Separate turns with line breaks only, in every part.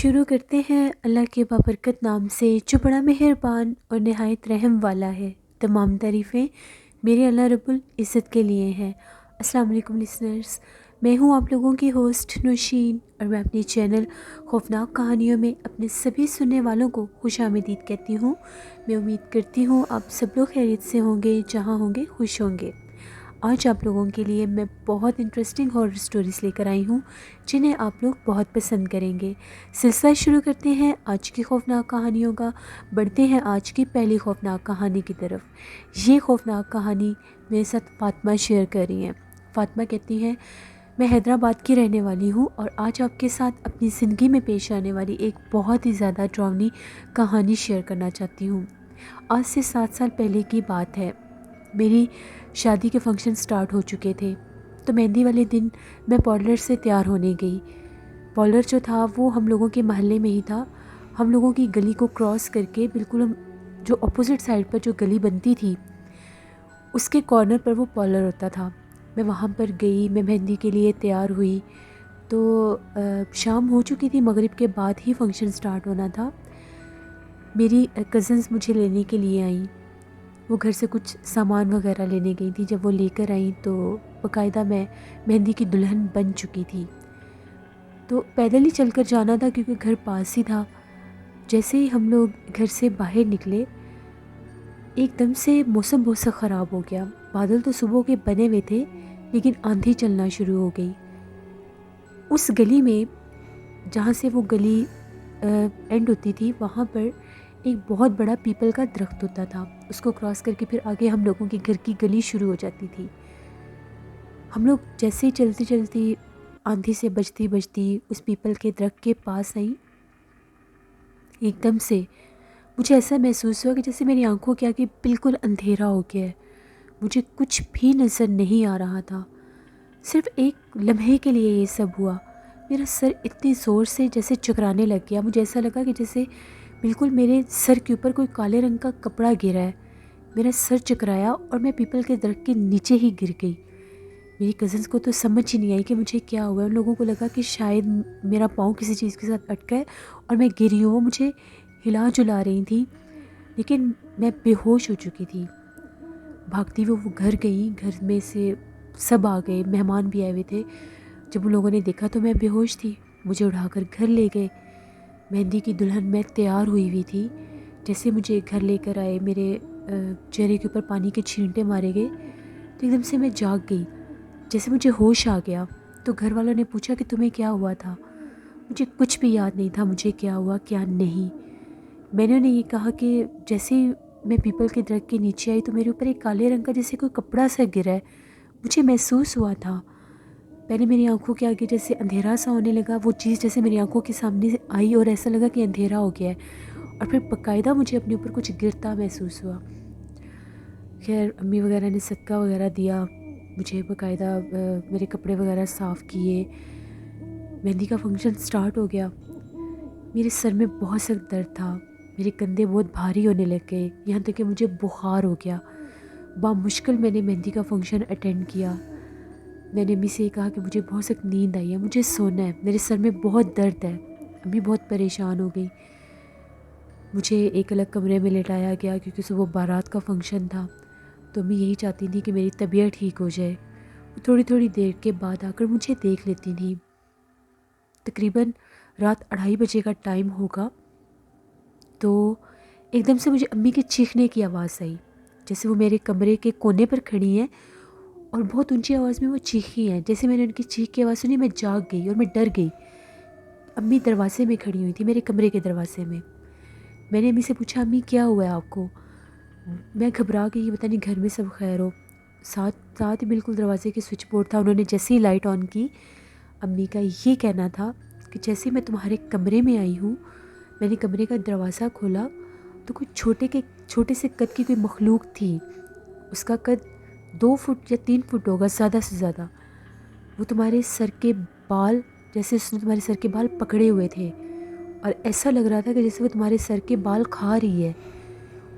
شروع کرتے ہیں اللہ کے بابرکت نام سے جو بڑا مہربان اور نہایت رحم والا ہے۔ تمام تعریفیں میرے اللہ رب العزت کے لیے ہیں۔ السلام علیکم لسنرز، میں ہوں آپ لوگوں کی ہوسٹ نوشین، اور میں اپنے چینل خوفناک کہانیوں میں اپنے سبھی سننے والوں کو خوش آمدید کہتی ہوں۔ میں امید کرتی ہوں آپ سب لوگ خیریت سے ہوں گے، جہاں ہوں گے خوش ہوں گے۔ آج آپ لوگوں کے لیے میں بہت انٹرسٹنگ ہارر سٹوریز لے کر آئی ہوں جنہیں آپ لوگ بہت پسند کریں گے۔ سلسلہ شروع کرتے ہیں آج کی خوفناک کہانیوں کا۔ بڑھتے ہیں آج کی پہلی خوفناک کہانی کی طرف۔ یہ خوفناک کہانی میرے ساتھ فاطمہ شیئر کر رہی ہیں۔ فاطمہ کہتی ہیں، میں حیدرآباد کی رہنے والی ہوں اور آج آپ کے ساتھ اپنی زندگی میں پیش آنے والی ایک بہت ہی زیادہ ڈراؤنی کہانی شیئر کرنا چاہتی ہوں۔ آج سے 7 سال پہلے کی بات ہے۔ میری شادی کے فنکشن سٹارٹ ہو چکے تھے، تو مہندی والے دن میں پارلر سے تیار ہونے گئی۔ پارلر جو تھا وہ ہم لوگوں کے محلے میں ہی تھا۔ ہم لوگوں کی گلی کو کراس کر کے بالکل جو اپوزٹ سائڈ پر جو گلی بنتی تھی اس کے کارنر پر وہ پارلر ہوتا تھا۔ میں وہاں پر گئی، میں مہندی کے لیے تیار ہوئی تو شام ہو چکی تھی، مغرب کے بعد ہی فنکشن سٹارٹ ہونا تھا۔ میری کزنز مجھے لینے کے لیے آئیں، وہ گھر سے کچھ سامان وغیرہ لینے گئی تھی۔ جب وہ لے کر آئیں تو باقاعدہ میں مہندی کی دلہن بن چکی تھی۔ تو پیدل ہی چل کر جانا تھا کیونکہ گھر پاس ہی تھا۔ جیسے ہی ہم لوگ گھر سے باہر نکلے، ایک دم سے موسم بہت سا خراب ہو گیا۔ بادل تو صبح کے بنے ہوئے تھے لیکن آندھی چلنا شروع ہو گئی۔ اس گلی میں جہاں سے وہ گلی اینڈ ہوتی تھی، وہاں پر ایک بہت بڑا پیپل کا درخت ہوتا تھا۔ اس کو کراس کر کے پھر آگے ہم لوگوں کے گھر کی گلی شروع ہو جاتی تھی۔ ہم لوگ جیسے ہی چلتی چلتی آندھی سے بچتی بچتی اس پیپل کے درخت کے پاس آئیں، ایک دم سے مجھے ایسا محسوس ہوا کہ جیسے میری آنکھوں کے آگے بالکل اندھیرا ہو گیا ہے۔ مجھے کچھ بھی نظر نہیں آ رہا تھا۔ صرف ایک لمحے کے لیے یہ سب ہوا۔ میرا سر اتنی زور سے جیسے چکرانے لگ گیا، مجھے ایسا لگا کہ جیسے بالکل میرے سر کے اوپر کوئی کالے رنگ کا کپڑا گرا ہے۔ میرا سر چکرایا اور میں پیپل کے درخت کے نیچے ہی گر گئی۔ میری کزنس کو تو سمجھ ہی نہیں آئی کہ مجھے کیا ہوا ہے۔ ان لوگوں کو لگا کہ شاید میرا پاؤں کسی چیز کے ساتھ اٹکا ہے اور میں گری ہوں۔ وہ مجھے ہلا جلا رہی تھیں لیکن میں بے ہوش ہو چکی تھی۔ بھاگتی وہ گھر گئیں، گھر میں سے سب آ گئے، مہمان بھی آئے ہوئے تھے۔ جب ان لوگوں نے دیکھا تو میں بے ہوش تھی، مجھے اٹھا کر گھر لے گئے۔ مہندی کی دلہن میں تیار ہوئی ہوئی تھی۔ جیسے مجھے گھر لے کر آئے، میرے چہرے کے اوپر پانی کے چھینٹے مارے گئے تو ایک دم سے میں جاگ گئی، جیسے مجھے ہوش آ گیا۔ تو گھر والوں نے پوچھا کہ تمہیں کیا ہوا تھا؟ مجھے کچھ بھی یاد نہیں تھا مجھے کیا ہوا کیا نہیں۔ میں نے انہیں یہ کہا کہ جیسے میں پیپل کے درخت کے نیچے آئی تو میرے اوپر ایک کالے رنگ کا جیسے کوئی کپڑا سا گرا ہے، مجھے محسوس ہوا تھا۔ پہلے میری آنکھوں کے آگے جیسے اندھیرا سا ہونے لگا، وہ چیز جیسے میری آنکھوں کے سامنے سے آئی اور ایسا لگا کہ اندھیرا ہو گیا ہے، اور پھر باقاعدہ مجھے اپنے اوپر کچھ گرتا محسوس ہوا۔ خیر امی وغیرہ نے صدقہ وغیرہ دیا، مجھے باقاعدہ میرے کپڑے وغیرہ صاف کیے۔ مہندی کا فنکشن سٹارٹ ہو گیا۔ میرے سر میں بہت سخت درد تھا، میرے کندھے بہت بھاری ہونے لگ گئے، یہاں تک کہ مجھے بخار ہو گیا۔ بامشکل میں نے مہندی کا فنکشن اٹینڈ کیا۔ میں نے امی سے یہ کہا کہ مجھے بہت سخت نیند آئی ہے، مجھے سونا ہے، میرے سر میں بہت درد ہے۔ امی بہت پریشان ہو گئی۔ مجھے ایک الگ کمرے میں لٹایا گیا کیونکہ صبح بارات کا فنکشن تھا، تو امی یہی چاہتی تھی کہ میری طبیعت ٹھیک ہو جائے۔ وہ تھوڑی تھوڑی دیر کے بعد آ کر مجھے دیکھ لیتی تھیں۔ تقریباً رات 2:30 بجے کا ٹائم ہوگا تو ایک دم سے مجھے امی کے چیخنے کی آواز آئی، جیسے وہ میرے کمرے کے کونے پر کھڑی ہیں اور بہت اونچی آواز میں وہ چیخی ہیں۔ جیسے میں نے ان کی چیخ کی آواز سنی، میں جاگ گئی اور میں ڈر گئی۔ امی دروازے میں کھڑی ہوئی تھی، میرے کمرے کے دروازے میں۔ میں نے امی سے پوچھا، امی کیا ہوا ہے آپ کو؟ میں گھبرا گئی، پتہ نہیں گھر میں سب خیر ہو۔ ساتھ ہی بالکل دروازے کے سوئچ بورڈ تھا، انہوں نے جیسے ہی لائٹ آن کی، امی کا یہ کہنا تھا کہ جیسے میں تمہارے کمرے میں آئی ہوں، میں نے کمرے کا دروازہ کھولا تو کوئی چھوٹے سے قد کی کوئی مخلوق تھی۔ اس کا قد 2 فٹ یا 3 فٹ ہوگا زیادہ سے زیادہ۔ وہ تمہارے سر کے بال، جیسے اس نے تمہارے سر کے بال پکڑے ہوئے تھے اور ایسا لگ رہا تھا کہ جیسے وہ تمہارے سر کے بال کھا رہی ہے۔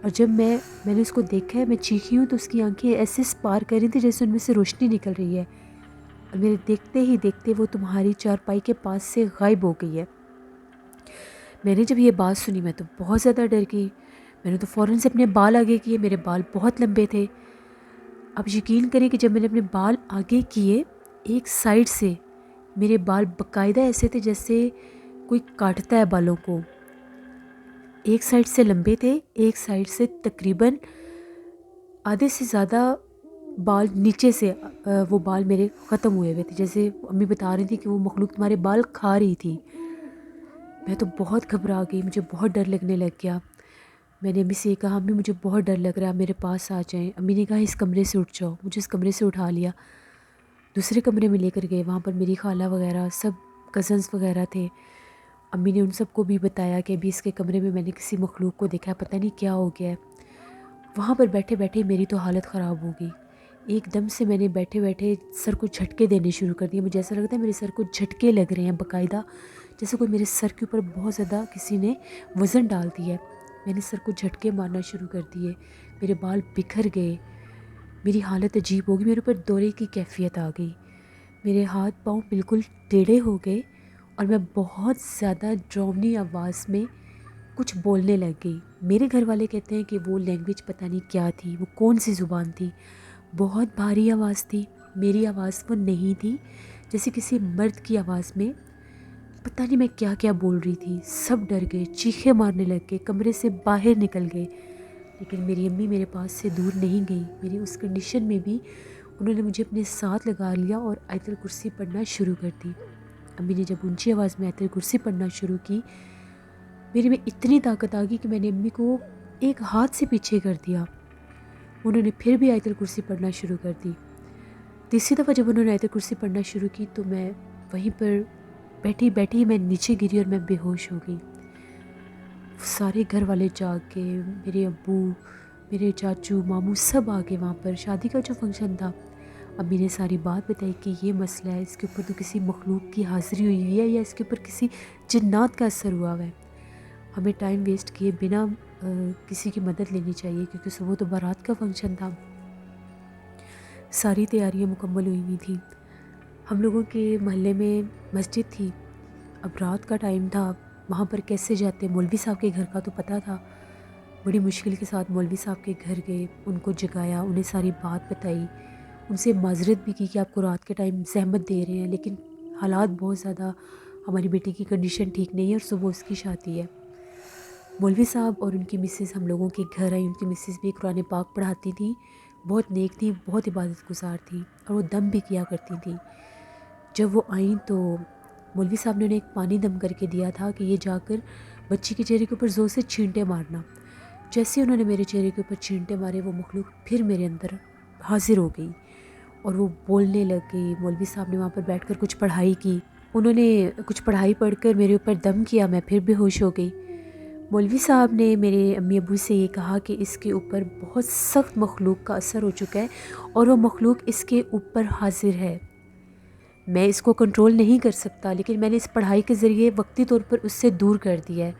اور جب میں نے اس کو دیکھا ہے، میں چیخی ہوں تو اس کی آنکھیں ایسے سپار کر رہی تھی جیسے ان میں سے روشنی نکل رہی ہے، اور میرے دیکھتے ہی دیکھتے وہ تمہاری چارپائی کے پاس سے غائب ہو گئی ہے۔ میں نے جب یہ بات سنی میں تو بہت زیادہ ڈر گئی. میں نے تو فوراً سے اپنے بال آگے کیے. میرے بال بہت لمبے تھے. اب یقین کریں کہ جب میں نے اپنے بال آگے کیے، ایک سائڈ سے میرے بال باقاعدہ ایسے تھے جیسے کوئی کاٹتا ہے بالوں کو. ایک سائڈ سے لمبے تھے، ایک سائڈ سے تقریباً آدھے سے زیادہ بال نیچے سے وہ بال میرے ختم ہوئے ہوئے تھے. جیسے امی بتا رہی تھی کہ وہ مخلوق تمہارے بال کھا رہی تھی. میں تو بہت گھبرا گئی، مجھے بہت ڈر لگنے لگ گیا. میں نے امی سے یہ کہا امی مجھے بہت ڈر لگ رہا ہے، میرے پاس آ جائیں. امی نے کہا اس کمرے سے اٹھ جاؤ. مجھے اس کمرے سے اٹھا لیا، دوسرے کمرے میں لے کر گئے. وہاں پر میری خالہ وغیرہ سب کزنس وغیرہ تھے. امی نے ان سب کو بھی بتایا کہ ابھی اس کے کمرے میں میں نے کسی مخلوق کو دیکھا ہے، پتہ نہیں کیا ہو گیا ہے. وہاں پر بیٹھے بیٹھے میری تو حالت خراب ہو گئی. ایک دم سے میں نے بیٹھے بیٹھے سر کو جھٹکے دینے شروع کر دیے. مجھے ایسا لگتا ہے میرے سر کو جھٹکے لگ رہے ہیں باقاعدہ، جیسے کوئی میرے سر کے اوپر بہت زیادہ کسی نے وزن ڈال دیا ہے. میں نے سر کو جھٹکے مارنا شروع کر دیے. میرے بال بکھر گئے. میری حالت عجیب ہو گئی. میرے اوپر دورے کی کیفیت آ گئی. میرے ہاتھ پاؤں بالکل ٹیڑھے ہو گئے اور میں بہت زیادہ ڈراؤنی آواز میں کچھ بولنے لگ گئی. میرے گھر والے کہتے ہیں کہ وہ لینگویج پتہ نہیں کیا تھی، وہ کون سی زبان تھی. بہت بھاری آواز تھی. میری آواز وہ نہیں تھی، جیسے کسی مرد کی آواز میں پتہ نہیں میں کیا کیا بول رہی تھی. سب ڈر گئے، چیخیں مارنے لگ گئے، کمرے سے باہر نکل گئے. لیکن میری امی میرے پاس سے دور نہیں گئی. میری اس کنڈیشن میں بھی انہوں نے مجھے اپنے ساتھ لگا لیا اور آیت الکرسی پڑھنا شروع کر دی. امی نے جب اونچی آواز میں آیت الکرسی پڑھنا شروع کی، میرے میں اتنی طاقت آ گئی کہ میں نے امی کو ایک ہاتھ سے پیچھے کر دیا. انہوں نے پھر بھی آیت الکرسی پڑھنا شروع کر دی. تیسری دفعہ جب انہوں نے آیت الکرسی پڑھنا شروع کی تو میں وہیں پر بیٹھی بیٹھی میں نیچے گری اور میں بے ہوش ہو گئی. سارے گھر والے جاگ کے، میرے ابو، میرے چاچو، ماموں سب آ گئے وہاں پر. شادی کا جو فنکشن تھا، امی نے ساری بات بتائی کہ یہ مسئلہ ہے، اس کے اوپر تو کسی مخلوق کی حاضری ہوئی ہوئی ہے یا اس کے اوپر کسی جنات کا اثر ہوا ہوا ہے. ہمیں ٹائم ویسٹ کیے بنا کسی کی مدد لینی چاہیے، کیونکہ صبح تو بارات کا فنکشن تھا. ساری تیاریاں مکمل ہوئی ہوئی تھیں. ہم لوگوں کے محلے میں مسجد تھی. اب رات کا ٹائم تھا، وہاں پر کیسے جاتے؟ مولوی صاحب کے گھر کا تو پتہ تھا. بڑی مشکل کے ساتھ مولوی صاحب کے گھر گئے، ان کو جگایا، انہیں ساری بات بتائی، ان سے معذرت بھی کی کہ آپ کو رات کے ٹائم زحمت دے رہے ہیں، لیکن حالات بہت زیادہ، ہماری بیٹی کی کنڈیشن ٹھیک نہیں ہے اور صبح اس کی شادی ہے. مولوی صاحب اور ان کی مسز ہم لوگوں کے گھر آئی. ان کی مسز بھی قرآن پاک پڑھاتی تھیں، بہت نیک تھیں، بہت عبادت گزار تھیں اور وہ دم بھی کیا کرتی تھیں. جب وہ آئیں تو مولوی صاحب نے انہیں ایک پانی دم کر کے دیا تھا کہ یہ جا کر بچی کے چہرے کے اوپر زور سے چھینٹے مارنا. جیسے انہوں نے میرے چہرے کے اوپر چھینٹے مارے، وہ مخلوق پھر میرے اندر حاضر ہو گئی اور وہ بولنے لگ گئی. مولوی صاحب نے وہاں پر بیٹھ کر کچھ پڑھائی کی. انہوں نے کچھ پڑھائی پڑھ کر میرے اوپر دم کیا. میں پھر بے ہوش ہو گئی. مولوی صاحب نے میرے امی ابو سے یہ کہا کہ اس کے اوپر بہت سخت مخلوق کا اثر ہو چکا ہے اور وہ مخلوق اس کے اوپر حاضر ہے. میں اس کو کنٹرول نہیں کر سکتا، لیکن میں نے اس پڑھائی کے ذریعے وقتی طور پر اس سے دور کر دیا ہے.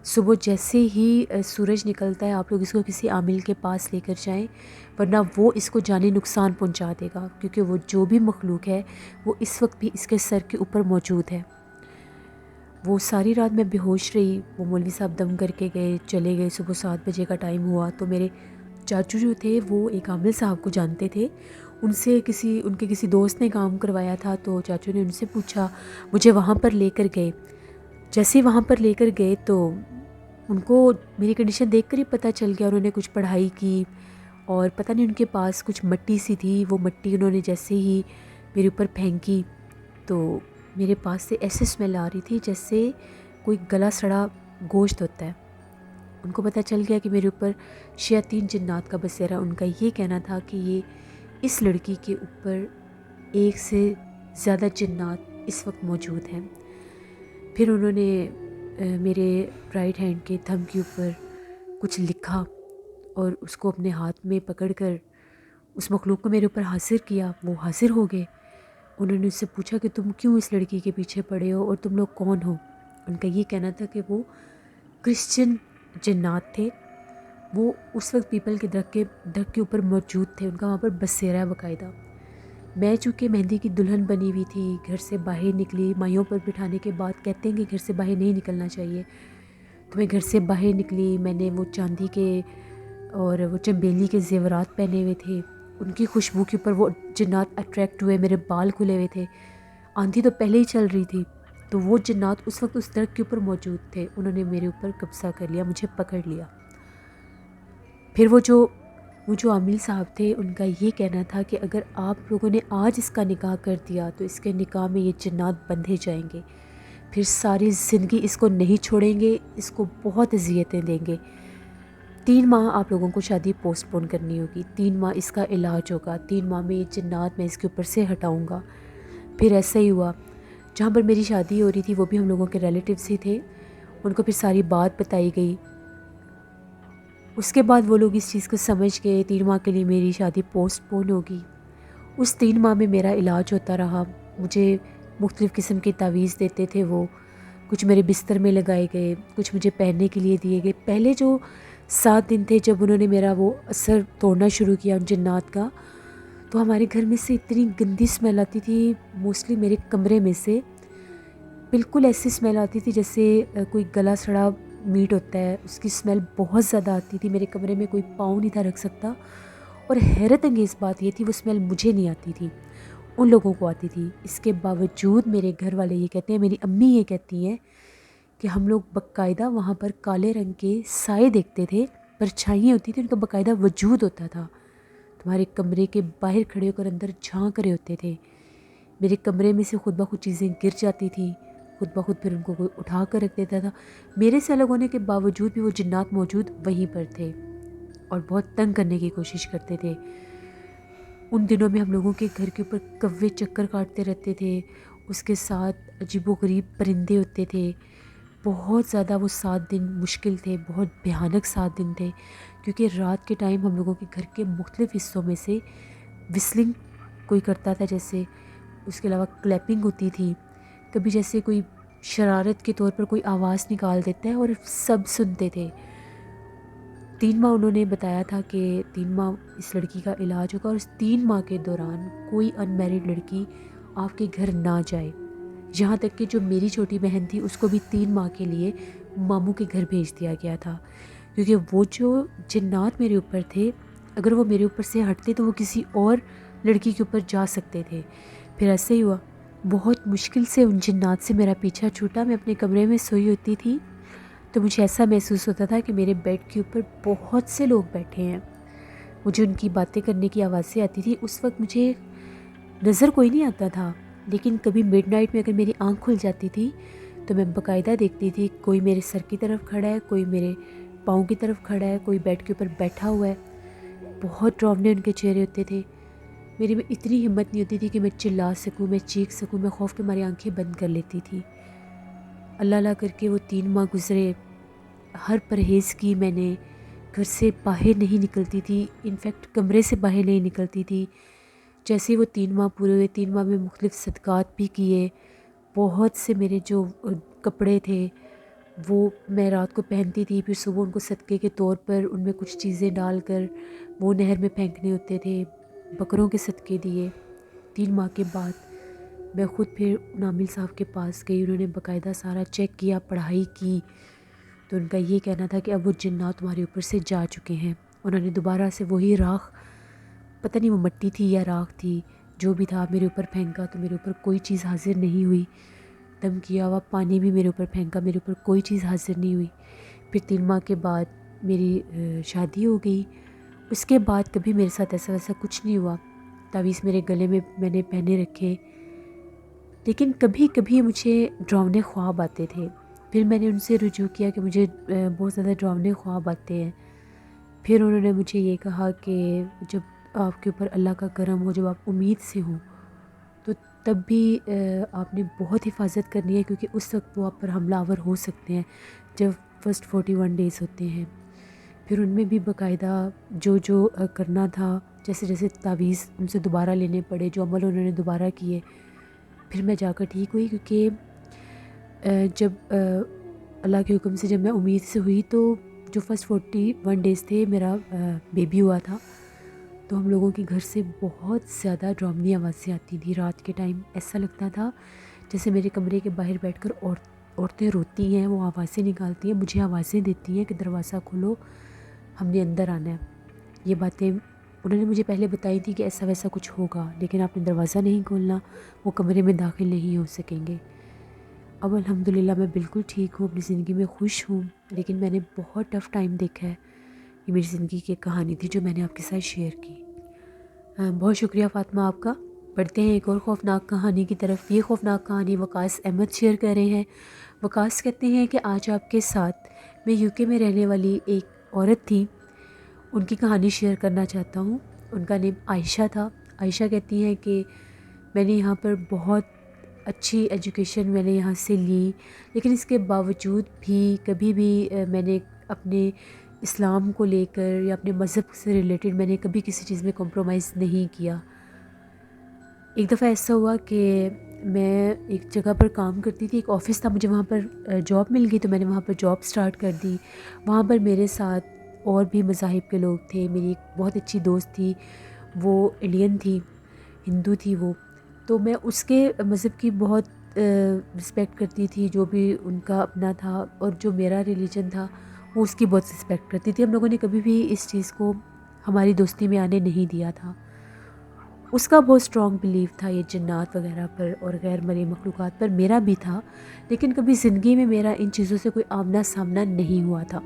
صبح جیسے ہی سورج نکلتا ہے آپ لوگ اس کو کسی عامل کے پاس لے کر جائیں، ورنہ وہ اس کو جانی نقصان پہنچا دے گا، کیونکہ وہ جو بھی مخلوق ہے وہ اس وقت بھی اس کے سر کے اوپر موجود ہے. وہ ساری رات میں بے ہوش رہی. وہ مولوی صاحب دم کر کے گئے، چلے گئے. صبح 7 بجے کا ٹائم ہوا تو میرے چاچو جو تھے وہ ایک عامل صاحب کو جانتے تھے. ان کے کسی دوست نے کام کروایا تھا، تو چاچو نے ان سے پوچھا، مجھے وہاں پر لے کر گئے. جیسے وہاں پر لے کر گئے تو ان کو میری کنڈیشن دیکھ کر ہی پتہ چل گیا. انہوں نے کچھ پڑھائی کی اور پتہ نہیں ان کے پاس کچھ مٹی سی تھی. وہ مٹی انہوں نے جیسے ہی میرے اوپر پھینکی تو میرے پاس سے ایسے اسمیل آ رہی تھی جیسے کوئی گلا سڑا گوشت ہوتا ہے. ان کو پتہ چل گیا کہ میرے اوپر شیاطین جنات کا بسیرا. ان کا یہ کہنا تھا کہ یہ اس لڑکی کے اوپر ایک سے زیادہ جنات اس وقت موجود ہیں. پھر انہوں نے میرے رائٹ ہینڈ کے تھم کے اوپر کچھ لکھا اور اس کو اپنے ہاتھ میں پکڑ کر اس مخلوق کو میرے اوپر حاضر کیا. وہ حاضر ہو گئے. انہوں نے اس سے پوچھا کہ تم کیوں اس لڑکی کے پیچھے پڑے ہو اور تم لوگ کون ہو؟ ان کا یہ کہنا تھا کہ وہ کرسچن جنات تھے. وہ اس وقت پیپل کے درخت کے اوپر موجود تھے. ان کا وہاں پر بسیرا ہے باقاعدہ. میں چونکہ مہندی کی دلہن بنی ہوئی تھی، گھر سے باہر نکلی، مائیوں پر بٹھانے کے بعد کہتے ہیں کہ گھر سے باہر نہیں نکلنا چاہیے، تو میں گھر سے باہر نکلی. میں نے وہ چاندی کے اور وہ چمبیلی کے زیورات پہنے ہوئے تھے، ان کی خوشبو کے اوپر وہ جنات اٹریکٹ ہوئے. میرے بال کھلے ہوئے تھے، آندھی تو پہلے ہی چل رہی تھی، تو وہ جنات اس وقت اس درخت کے اوپر موجود تھے. انہوں نے میرے اوپر قبضہ کر لیا، مجھے پکڑ لیا. پھر وہ جو عامل صاحب تھے، ان کا یہ کہنا تھا کہ اگر آپ لوگوں نے آج اس کا نکاح کر دیا تو اس کے نکاح میں یہ جنات بندھے جائیں گے، پھر ساری زندگی اس کو نہیں چھوڑیں گے، اس کو بہت اذیتیں دیں گے. 3 ماہ آپ لوگوں کو شادی پوسٹ پون کرنی ہوگی، 3 ماہ اس کا علاج ہوگا، 3 ماہ میں یہ جنات میں اس کے اوپر سے ہٹاؤں گا. پھر ایسا ہی ہوا. جہاں پر میری شادی ہو رہی تھی وہ بھی ہم لوگوں کے ریلیٹیوز ہی تھے، ان کو پھر ساری بات بتائی گئی. اس کے بعد وہ لوگ اس چیز کو سمجھ گئے 3 ماہ کے لیے میری شادی پوسٹ پون ہوگی. اس 3 ماہ میں میرا علاج ہوتا رہا. مجھے مختلف قسم کے تعویذ دیتے تھے، وہ کچھ میرے بستر میں لگائے گئے، کچھ مجھے پہننے کے لیے دیے گئے. پہلے جو 7 دن تھے جب انہوں نے میرا وہ اثر توڑنا شروع کیا ان جنات کا، تو ہمارے گھر میں سے اتنی گندی اسمیل آتی تھی. موسٹلی میرے کمرے میں سے بالکل ایسی اسمیل آتی تھی جیسے کوئی گلا سڑا میٹ ہوتا ہے، اس کی اسمیل بہت زیادہ آتی تھی. میرے کمرے میں کوئی پاؤں نہیں تھا رکھ سکتا، اور حیرت انگیز بات یہ تھی وہ اسمیل مجھے نہیں آتی تھی، ان لوگوں کو آتی تھی. اس کے باوجود میرے گھر والے یہ کہتے ہیں، میری امی یہ کہتی ہیں کہ ہم لوگ باقاعدہ وہاں پر کالے رنگ کے سائے دیکھتے تھے، پرچھائیاں ہوتی تھیں، ان کا باقاعدہ وجود ہوتا تھا. تمہارے کمرے کے باہر کھڑے ہو کر اندر جھانک رہے ہوتے تھے. میرے کمرے میں سے خود بخود چیزیں گر جاتی تھیں، خود بخود پھر ان کو کوئی اٹھا کر رکھ دیتا تھا. میرے سے الگ ہونے کے باوجود بھی وہ جنات موجود وہیں پر تھے اور بہت تنگ کرنے کی کوشش کرتے تھے. ان دنوں میں ہم لوگوں کے گھر کے اوپر کوے چکر کاٹتے رہتے تھے، اس کے ساتھ عجیب و غریب پرندے ہوتے تھے. بہت زیادہ وہ 7 دن مشکل تھے، بہت بھیانک 7 دن تھے، کیونکہ رات کے ٹائم ہم لوگوں کے گھر کے مختلف حصوں میں سے وسلنگ کوئی کرتا تھا، جیسے اس کے علاوہ کلیپنگ ہوتی تھی. کبھی جیسے کوئی شرارت کے طور پر کوئی آواز نکال دیتا ہے اور سب سنتے تھے. 3 ماہ انہوں نے بتایا تھا کہ 3 ماہ اس لڑکی کا علاج ہوگا، اور اس 3 ماہ کے دوران کوئی ان میرڈ لڑکی آپ کے گھر نہ جائے. یہاں تک کہ جو میری چھوٹی بہن تھی اس کو بھی 3 ماہ کے لیے ماموں کے گھر بھیج دیا گیا تھا، کیونکہ وہ جو جنات میرے اوپر تھے اگر وہ میرے اوپر سے ہٹتے تو وہ کسی اور لڑکی کے اوپر جا سکتے تھے. پھر ایسے ہی ہوا، بہت مشکل سے ان جنات سے میرا پیچھا چھوٹا. میں اپنے کمرے میں سوئی ہوتی تھی تو مجھے ایسا محسوس ہوتا تھا کہ میرے بیڈ کے اوپر بہت سے لوگ بیٹھے ہیں. مجھے ان کی باتیں کرنے کی آوازیں آتی تھی. اس وقت مجھے نظر کوئی نہیں آتا تھا، لیکن کبھی مڈ نائٹ میں اگر میری آنکھ کھل جاتی تھی تو میں باقاعدہ دیکھتی تھی کوئی میرے سر کی طرف کھڑا ہے، کوئی میرے پاؤں کی طرف کھڑا ہے، کوئی بیڈ کے اوپر بیٹھا ہوا ہے. بہت ڈراؤنے ان کے چہرے ہوتے تھے. میری میں اتنی ہمت نہیں ہوتی تھی کہ میں چلا سکوں، میں چیخ سکوں. میں خوف کے مارے آنکھیں بند کر لیتی تھی. اللہ اللہ کر کے وہ 3 ماہ گزرے. ہر پرہیز کی میں نے، گھر سے باہر نہیں نکلتی تھی، انفیکٹ کمرے سے باہر نہیں نکلتی تھی. جیسے وہ 3 ماہ پورے ہوئے، 3 ماہ میں مختلف صدقات بھی کیے. بہت سے میرے جو کپڑے تھے وہ میں رات کو پہنتی تھی، پھر صبح ان کو صدقے کے طور پر ان میں کچھ چیزیں ڈال کر وہ نہر میں پھینکنے ہوتے تھے. بکروں کے صدقے دیے. 3 ماہ کے بعد میں خود پھر عامل صاحب کے پاس گئی. انہوں نے باقاعدہ سارا چیک کیا، پڑھائی کی، تو ان کا یہ کہنا تھا کہ اب وہ جنات تمہارے اوپر سے جا چکے ہیں. انہوں نے دوبارہ سے وہی راکھ، پتہ نہیں وہ مٹی تھی یا راکھ تھی، جو بھی تھا میرے اوپر پھینکا تو میرے اوپر کوئی چیز حاضر نہیں ہوئی. دم کیا ہوا پانی بھی میرے اوپر پھینکا، میرے اوپر کوئی چیز حاضر نہیں ہوئی. پھر 3 ماہ کے بعد میری شادی ہو گئی. اس کے بعد کبھی میرے ساتھ ایسا ویسا کچھ نہیں ہوا. تعویذ میرے گلے میں نے پہنے رکھے، لیکن کبھی کبھی مجھے ڈراؤنے خواب آتے تھے. پھر میں نے ان سے رجوع کیا کہ مجھے بہت زیادہ ڈراؤنے خواب آتے ہیں. پھر انہوں نے مجھے یہ کہا کہ جب آپ کے اوپر اللہ کا کرم ہو، جب آپ امید سے ہوں تو تب بھی آپ نے بہت حفاظت کرنی ہے، کیونکہ اس وقت وہ آپ پر حملہ آور ہو سکتے ہیں جب فرسٹ 41 ڈیز ہوتے ہیں. پھر ان میں بھی باقاعدہ جو کرنا تھا، جیسے جیسے تعویذ ان سے دوبارہ لینے پڑے، جو عمل انہوں نے دوبارہ کیے، پھر میں جا کر ٹھیک ہوئی. کیونکہ جب اللہ کے حکم سے جب میں امید سے ہوئی تو جو فرسٹ 41 ڈیز تھے میرا بیبی ہوا تھا. تو ہم لوگوں کے گھر سے بہت زیادہ ڈرامنی آوازیں آتی تھیں رات کے ٹائم. ایسا لگتا تھا جیسے میرے کمرے کے باہر بیٹھ کر عورتیں روتی ہیں، وہ آوازیں نکالتی ہیں، مجھے آوازیں دیتی ہیں کہ دروازہ کھولو، ہم نے اندر آنا ہے. یہ باتیں انہوں نے مجھے پہلے بتائی تھی کہ ایسا ویسا کچھ ہوگا، لیکن آپ نے دروازہ نہیں کھولنا، وہ کمرے میں داخل نہیں ہو سکیں گے. اب الحمدللہ میں بالکل ٹھیک ہوں، اپنی زندگی میں خوش ہوں، لیکن میں نے بہت ٹف ٹائم دیکھا ہے. یہ میری زندگی کی ایک کہانی تھی جو میں نے آپ کے ساتھ شیئر کی. بہت شکریہ فاطمہ آپ کا. پڑھتے ہیں ایک اور خوفناک کہانی کی طرف. یہ خوفناک کہانی وقاص احمد شیئر کر رہے ہیں. وقاص کہتے ہیں کہ آج آپ کے ساتھ میں UK میں رہنے والی ایک عورت تھی، ان کی کہانی شیئر کرنا چاہتا ہوں. ان کا نیم عائشہ تھا. عائشہ کہتی ہیں کہ میں نے یہاں پر بہت اچھی ایجوکیشن میں نے یہاں سے لی، لیکن اس کے باوجود بھی کبھی بھی میں نے اپنے اسلام کو لے کر یا اپنے مذہب سے ریلیٹڈ میں نے کبھی کسی چیز میں کمپرومائز نہیں کیا. ایک دفعہ ایسا ہوا کہ میں ایک جگہ پر کام کرتی تھی، ایک آفس تھا، مجھے وہاں پر جاب مل گئی تو میں نے وہاں پر جاب سٹارٹ کر دی. وہاں پر میرے ساتھ اور بھی مذاہب کے لوگ تھے. میری ایک بہت اچھی دوست تھی، وہ انڈین تھی، ہندو تھی وہ. تو میں اس کے مذہب کی بہت رسپیکٹ کرتی تھی، جو بھی ان کا اپنا تھا، اور جو میرا ریلیجن تھا وہ اس کی بہت رسپیکٹ کرتی تھی. ہم لوگوں نے کبھی بھی اس چیز کو ہماری دوستی میں آنے نہیں دیا تھا. اس کا بہت اسٹرانگ بلیف تھا یہ جنات وغیرہ پر اور غیر مرئی مخلوقات پر. میرا بھی تھا، لیکن کبھی زندگی میں میرا ان چیزوں سے کوئی آمنا سامنا نہیں ہوا تھا.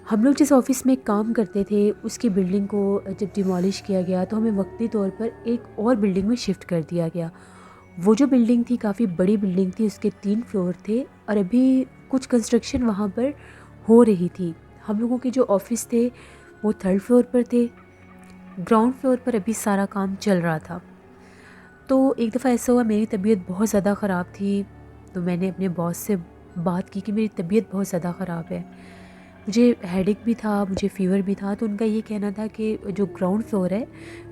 ہم لوگ جس آفس میں کام کرتے تھے اس کی بلڈنگ کو جب ڈیمالش کیا گیا تو ہمیں وقتی طور پر ایک اور بلڈنگ میں شفٹ کر دیا گیا. وہ جو بلڈنگ تھی کافی بڑی بلڈنگ تھی، اس کے 3 فلور تھے اور ابھی کچھ کنسٹرکشن وہاں پر ہو رہی تھی. ہم لوگوں کے جو آفس تھے وہ 3rd فلور پر تھے، گراؤنڈ فلور پر ابھی سارا کام چل رہا تھا. تو ایک دفعہ ایسا ہوا، میری طبیعت بہت زیادہ خراب تھی. تو میں نے اپنے باس سے بات کی کہ میری طبیعت بہت زیادہ خراب ہے، مجھے ہیڈیک بھی تھا، مجھے فیور بھی تھا. تو ان کا یہ کہنا تھا کہ جو گراؤنڈ فلور ہے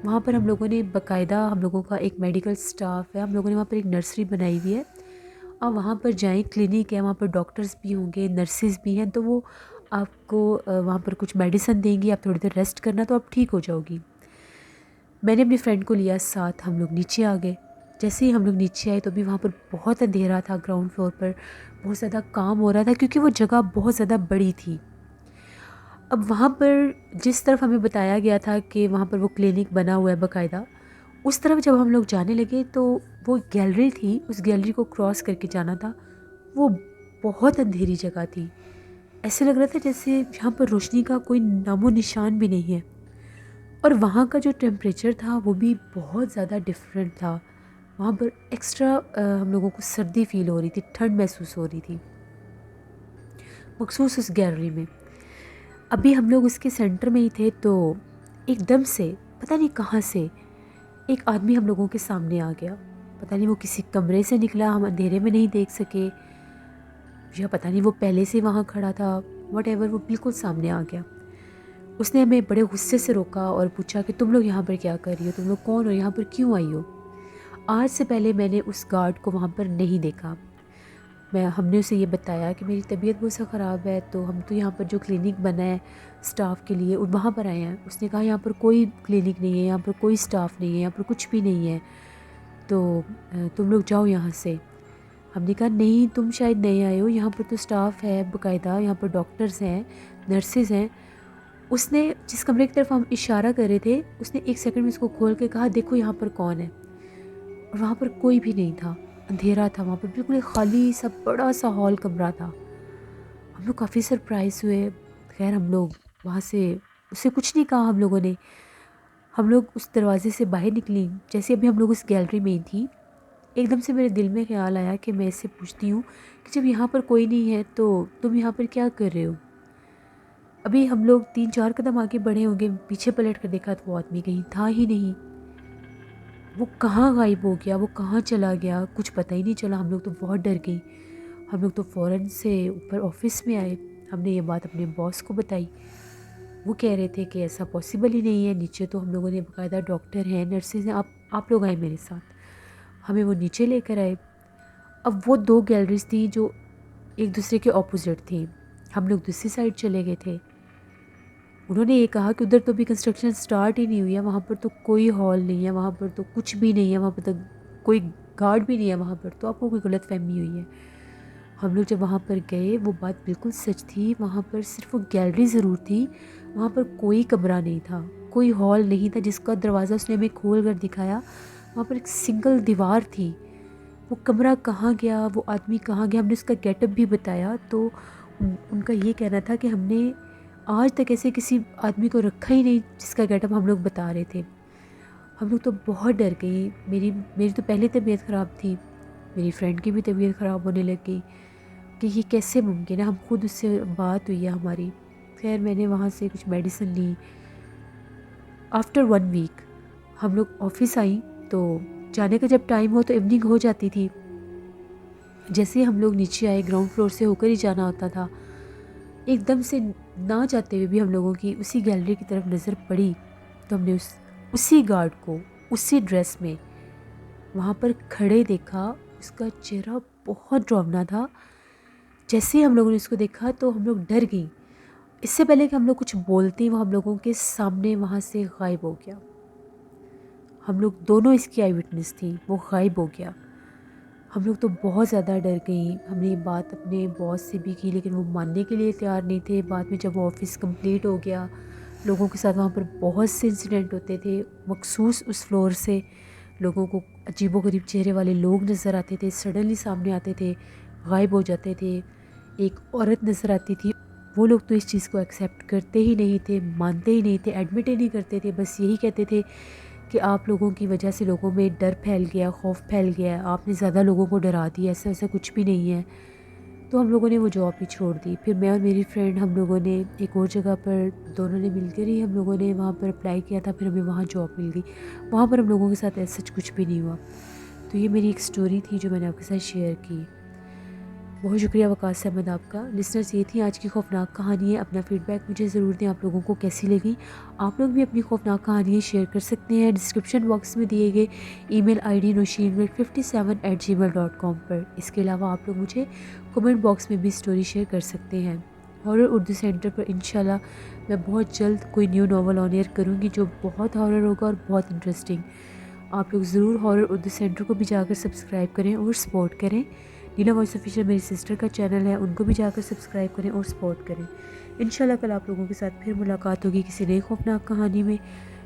وہاں پر ہم لوگوں نے باقاعدہ، ہم لوگوں کا ایک میڈیکل سٹاف ہے، ہم لوگوں نے وہاں پر ایک نرسری بنائی ہوئی ہے، آپ وہاں پر جائیں، کلینک ہے وہاں پر، ڈاکٹرز بھی ہوں گے، نرسز بھی ہیں، تو وہ آپ کو وہاں پر کچھ میڈیسن دیں گی، آپ تھوڑی دیر ریسٹ کرنا تو آپ ٹھیک ہو جاؤ گی. میں نے اپنی فرینڈ کو لیا ساتھ، ہم لوگ نیچے آ گئے. جیسے ہی ہم لوگ نیچے آئے تو بھی وہاں پر بہت اندھیرا تھا، گراؤنڈ فلور پر بہت زیادہ کام ہو رہا تھا کیونکہ وہ جگہ بہت زیادہ بڑی تھی. اب وہاں پر جس طرف ہمیں بتایا گیا تھا کہ وہاں پر وہ کلینک بنا ہوا ہے باقاعدہ، اس طرف جب ہم لوگ جانے لگے تو وہ گیلری تھی، اس گیلری کو کراس کر کے جانا تھا. وہ بہت اندھیری جگہ تھی، ایسے لگ رہا تھا جیسے یہاں پر روشنی کا کوئی نام و نشان بھی نہیں ہے. اور وہاں کا جو ٹیمپریچر تھا وہ بھی بہت زیادہ ڈیفرنٹ تھا. وہاں پر ایکسٹرا ہم لوگوں کو سردی فیل ہو رہی تھی، ٹھنڈ محسوس ہو رہی تھی مخصوص اس گیلری میں. ابھی ہم لوگ اس کے سینٹر میں ہی تھے تو ایک دم سے پتہ نہیں کہاں سے ایک آدمی ہم لوگوں کے سامنے آ گیا. پتہ نہیں وہ کسی کمرے سے نکلا، ہم اندھیرے میں نہیں دیکھ سکے، یا پتہ نہیں وہ پہلے سے وہاں کھڑا تھا، واٹ ایور، وہ بالکل سامنے آ گیا. اس نے ہمیں بڑے غصے سے روکا اور پوچھا کہ تم لوگ یہاں پر کیا کر رہی ہو، تم لوگ کون ہو، یہاں پر کیوں آئی ہو. آج سے پہلے میں نے اس گارڈ کو وہاں پر نہیں دیکھا. ہم نے اسے یہ بتایا کہ میری طبیعت بہت سا خراب ہے، تو ہم تو یہاں پر جو کلینک بنا ہے سٹاف کے لیے وہاں پر آئے ہیں. اس نے کہا یہاں پر کوئی کلینک نہیں ہے، یہاں پر کوئی سٹاف نہیں ہے، یہاں پر کچھ بھی نہیں ہے، تو تم لوگ جاؤ یہاں سے. ہم نے کہا نہیں، تم شاید نئے آئے ہو، یہاں پر تو سٹاف ہے باقاعدہ، یہاں پر ڈاکٹرز ہیں، نرسز ہیں. اس نے جس کمرے کی طرف ہم اشارہ کر رہے تھے اس نے 1 سیکنڈ میں اس کو کھول کے کہا دیکھو یہاں پر کون ہے. اور وہاں پر کوئی بھی نہیں تھا، اندھیرا تھا وہاں پر، بالکل خالی سا بڑا سا ہال کمرہ تھا. ہم لوگ کافی سرپرائز ہوئے. خیر ہم لوگ وہاں سے اسے کچھ نہیں کہا ہم لوگوں نے. ہم لوگ اس دروازے سے باہر نکلیں، جیسے ابھی ہم لوگ اس گیلری میں ہی تھی، ایک دم سے میرے دل میں خیال آیا کہ میں اس سے پوچھتی ہوں کہ جب یہاں پر کوئی نہیں ہے تو تم یہاں پر کیا کر رہے ہو. ابھی ہم لوگ 3-4 قدم آگے بڑھے ہوں گے، پیچھے پلٹ کر دیکھا تو وہ آدمی کہیں تھا ہی نہیں. وہ کہاں غائب ہو گیا، وہ کہاں چلا گیا، کچھ پتہ ہی نہیں چلا. ہم لوگ تو بہت ڈر گئی. ہم لوگ تو فوراً سے اوپر آفس میں آئے. ہم نے یہ بات اپنے باس کو بتائی. وہ کہہ رہے تھے کہ ایسا پاسبل ہی نہیں ہے، نیچے تو ہم لوگوں نے باقاعدہ ڈاکٹر ہیں، نرسز ہیں، آپ لوگ آئے میرے ساتھ. ہمیں وہ نیچے لے کر آئے. اب وہ 2 گیلریز تھیں جو ایک دوسرے کے اپوزٹ تھیں. ہم لوگ دوسری سائڈ چلے گئے تھے. انہوں نے یہ کہا کہ ادھر تو بھی کنسٹرکشن سٹارٹ ہی نہیں ہوئی ہے، وہاں پر تو کوئی ہال نہیں ہے، وہاں پر تو کچھ بھی نہیں ہے، وہاں پر تو کوئی گارڈ بھی نہیں ہے، وہاں پر تو آپ کو کوئی غلط فہمی ہوئی ہے۔ ہم لوگ جب وہاں پر گئے وہ بات بالکل سچ تھی، وہاں پر صرف وہ گیلری ضرور تھی، وہاں پر کوئی کمرہ نہیں تھا، کوئی ہال نہیں تھا جس کا دروازہ اس نے ہمیں کھول کر دکھایا۔ وہاں پر ایک سنگل دیوار تھی، وہ کمرہ کہاں گیا، وہ آدمی کہاں گیا، ہم نے اس کا گیٹ اپ بھی بتایا تو ان کا یہ کہنا تھا کہ ہم نے آج تک ایسے کسی آدمی کو رکھا ہی نہیں جس کا گیٹ اپ ہم لوگ بتا رہے تھے۔ ہم لوگ تو بہت ڈر گئی، میری تو پہلے طبیعت خراب تھی، میری فرینڈ کی بھی طبیعت خراب ہونے لگ گئی کہ یہ کیسے ممکن ہے، ہم خود اس سے بات ہوئی ہے ہماری۔ خیر میں نے وہاں سے کچھ میڈیسن لی۔ آفٹر 1 ویک ہم لوگ آفس آئیں تو جانے کا جب ٹائم ہو تو ایوننگ ہو جاتی تھی، جیسے ہی ہم لوگ نیچے آئے گراؤنڈ فلور سے ہو کر ہی جانا ہوتا تھا، ایک دم سے نہ چاہتے ہوئے بھی ہم لوگوں کی اسی گیلری کی طرف نظر پڑی تو ہم نے اسی گارڈ کو اسی ڈریس میں وہاں پر کھڑے دیکھا۔ اس کا چہرہ بہت ڈراؤنا تھا۔ جیسے ہی ہم لوگوں نے اس کو دیکھا تو ہم لوگ ڈر گئیں۔ اس سے پہلے کہ ہم لوگ کچھ بولتے وہ ہم لوگوں کے سامنے وہاں سے غائب ہو گیا۔ ہم لوگ دونوں اس کی آئی وٹنس تھیں، وہ غائب ہو گیا۔ ہم لوگ تو بہت زیادہ ڈر گئیں۔ ہم نے یہ بات اپنے باس سے بھی کی لیکن وہ ماننے کے لیے تیار نہیں تھے۔ بعد میں جب وہ آفس کمپلیٹ ہو گیا، لوگوں کے ساتھ وہاں پر بہت سے انسیڈنٹ ہوتے تھے، مخصوص اس فلور سے لوگوں کو عجیب و غریب چہرے والے لوگ نظر آتے تھے، سڈنلی سامنے آتے تھے، غائب ہو جاتے تھے۔ ایک عورت نظر آتی تھی، وہ لوگ تو اس چیز کو ایکسیپٹ کرتے ہی نہیں تھے، مانتے ہی نہیں تھے، ایڈمٹ ہی نہیں کرتے تھے، بس یہی کہتے تھے کہ آپ لوگوں کی وجہ سے لوگوں میں ڈر پھیل گیا، خوف پھیل گیا، آپ نے زیادہ لوگوں کو ڈرا دیا، ایسا کچھ بھی نہیں ہے۔ تو ہم لوگوں نے وہ جاب بھی چھوڑ دی۔ پھر میں اور میری فرینڈ ہم لوگوں نے ایک اور جگہ پر دونوں نے مل کر ہی ہم لوگوں نے وہاں پر اپلائی کیا تھا، پھر ہمیں وہاں جاب مل گئی۔ وہاں پر ہم لوگوں کے ساتھ ایسا کچھ بھی نہیں ہوا۔ تو یہ میری ایک سٹوری تھی جو میں نے آپ کے ساتھ شیئر کی۔ بہت شکریہ وقاص احمد آپ کا۔ لسنرز یہ تھی آج کی خوفناک کہانی ہے۔ اپنا فیڈ بیک مجھے ضرور دیں، آپ لوگوں کو کیسی لگی۔ آپ لوگ بھی اپنی خوفناک کہانیاں شیئر کر سکتے ہیں ڈسکرپشن باکس میں دیے گئے ای میل آئی ڈی noshin57@gmail.com پر۔ اس کے علاوہ آپ لوگ مجھے کمنٹ باکس میں بھی سٹوری شیئر کر سکتے ہیں۔ ہارر اردو سینٹر پر انشاءاللہ میں بہت جلد کوئی نیو ناول آن ایئر کروں گی جو بہت ہارر ہوگا اور بہت انٹرسٹنگ۔ آپ لوگ ضرور ہارر اردو سینٹر کو بھی جا کر سبسکرائب کریں اور سپورٹ کریں۔ نیلا وائس آفیشیل میری سسٹر کا چینل ہے، ان کو بھی جا کر سبسکرائب کریں اور سپورٹ کریں۔ انشاءاللہ کل آپ لوگوں کے ساتھ پھر ملاقات ہوگی کسی نئی خوفناک کہانی میں۔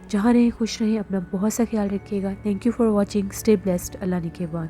جہاں رہیں خوش رہیں، اپنا بہت سا خیال رکھیے گا۔ Thank you for watching, stay blessed, اللہ نگہبان۔